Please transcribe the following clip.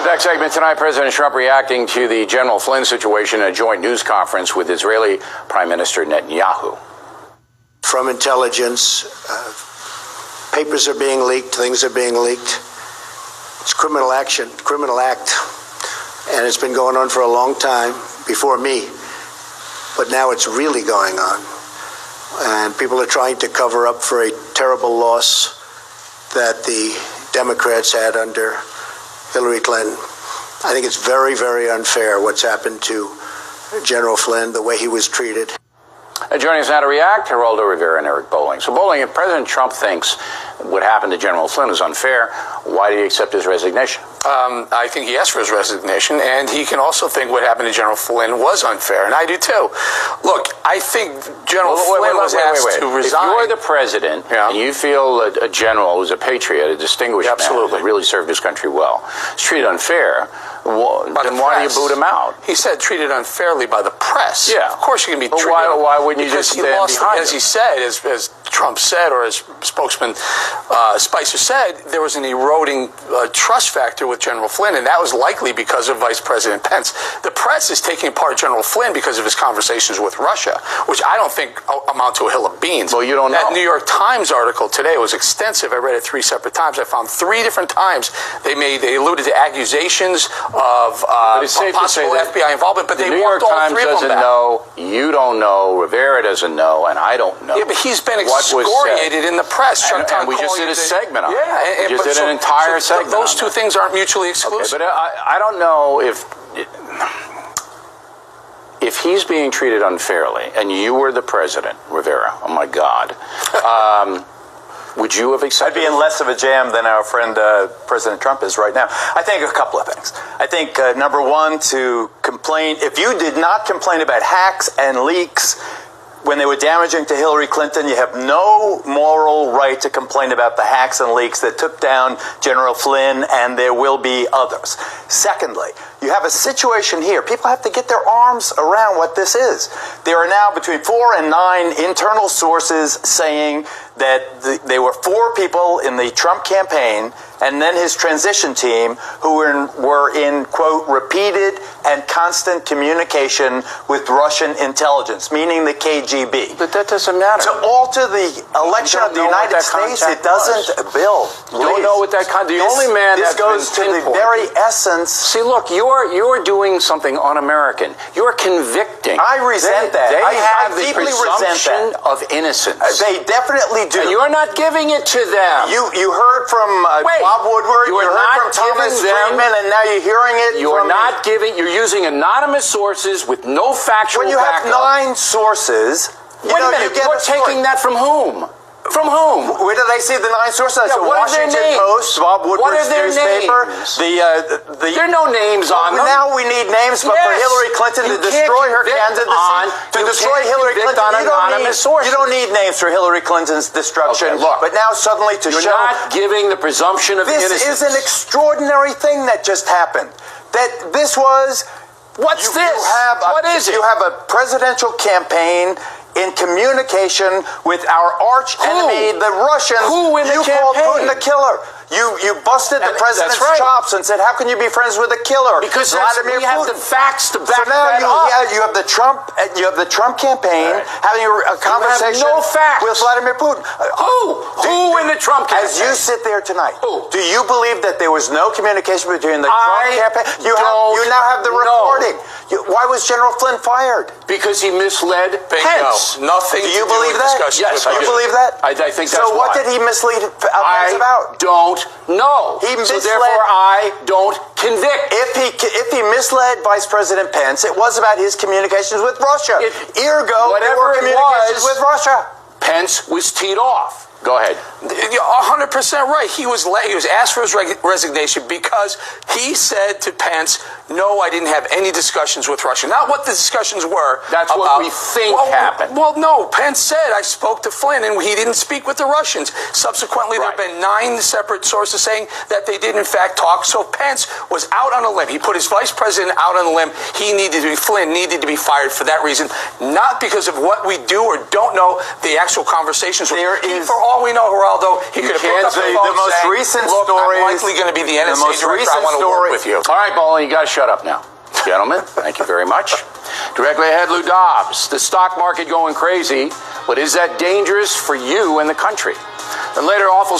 Next segment tonight, President Trump reacting to the General Flynn situation in a joint news conference with Israeli Prime Minister Netanyahu. From intelligence, papers are being leaked, things are being leaked. It's criminal action, criminal act, and it's been going on for a long time before me, but now it's really going on. And people are trying to cover up for a terrible loss that the Democrats had under Hillary Clinton. I think it's very, very unfair what's happened to General Flynn, the way he was treated. Joining us now to react, Geraldo Rivera and Eric Bolling. So, Bolling, if President Trump thinks what happened to General Flynn is unfair, why did he accept his resignation? I think he asked for his resignation, and he can also think what happened to General Flynn was unfair, and I do too. Look, I think General Flynn was asked to resign. If you're the president and you feel a general who's a patriot, a distinguished man that really served his country well, is treated unfair, then why do you boot him out? He said treated unfairly by the press. Yeah. Of course you can be treated. Why wouldn't you just stand behind him? As he said, as Trump said, or as spokesman Spicer said, there was an eroding trust factor with General Flynn, and that was likely because of Vice President Pence. The press is taking apart General Flynn because of his conversations with Russia, which I don't think amount to a hill of beans. Well, you don't know. That New York Times article today was extensive. I read it 3 separate times. I found 3 different times they alluded to accusations of possible FBI involvement, but they walked all 3 of them back. The New York Times doesn't know, you don't know, Rivera doesn't know, and I don't know. Yeah, but he's been excoriated in the press. And we just did a segment on it. Yeah, we just did an entire segment. Those two things aren't mutually exclusive. Okay, but I don't know if he's being treated unfairly, and you were the president, Rivera, oh my God, would you have accepted? I'd be in less of a jam than our friend President Trump is right now. I think a couple of things. I think, number one, to complain, if you did not complain about hacks and leaks when they were damaging to Hillary Clinton, you have no moral right to complain about the hacks and leaks that took down General Flynn, and there will be others. Secondly, you have a situation here. People have to get their arms around what this is. There are now between 4 and 9 internal sources saying that there were 4 people in the Trump campaign and then his transition team who were in, quote, repeated and constant communication with Russian intelligence, meaning the KGB. But that doesn't matter. To alter the election of the United States, it doesn't, Bill. You don't know what that the only man this goes to the very essence. See, look, you're doing something un-American. You're convicting. I resent that. They have the deeply presumption of innocence. They definitely do. And you're not giving it to them. You heard from Bob Woodward. You heard from Thomas Friedman, and now you're hearing it. You're not giving. You're using anonymous sources with no factual backup. When you have 9 sources, wait a minute. You're taking that from whom? From whom? Where did they see the 9 sources? Yeah, the Washington Post, Bob Woodward's newspaper. There are no names on them. Now we need names, but for Hillary Clinton to destroy her candidacy, to destroy Hillary Clinton, you don't need names for Hillary Clinton's destruction. Okay, look, but now suddenly to you're show not giving the presumption of innocence. This is an extraordinary thing that just happened. That this was. What's this? What is it? You have a presidential campaign in communication with our arch enemy, the Russians. Who in the campaign? You called Putin a killer. You busted the president's chops and said, "How can you be friends with a killer?" Because Vladimir we have Putin. the facts to back so now that up. You have the Trump campaign having a conversation with Vladimir Putin. Who in the Trump campaign? As you sit there tonight, do you believe that there was no communication between the Trump campaign? You now have the recording. Why was General Flynn fired? Because he misled Pence. Nothing. Do you believe that? Yes, you believe that? I think that's so. What did he mislead Pence about? I don't know. So therefore, I don't convict. If he misled Vice President Pence, it was about his communications with Russia. Ergo, there were communications with Russia. Pence was teed off. Go ahead. 100% right. He was asked for his resignation because he said to Pence, "No, I didn't have any discussions with Russia." Not what the discussions were. That's what we think happened. Well, no. Pence said, "I spoke to Flynn, and he didn't speak with the Russians." Subsequently, there have been 9 separate sources saying that they did in fact talk. So Pence was out on a limb. He put his vice president out on a limb. Flynn needed to be fired for that reason, not because of what we do or don't know. The actual conversations. For all we know, Geraldo, he could have picked up the phone the most saying, recent look, stories, I'm likely going to be the NSA most director. I recent want to work with you. All right, Bowling, you got to shut up now. Gentlemen, thank you very much. Directly ahead, Lou Dobbs. The stock market going crazy, but is that dangerous for you and the country? And later, awful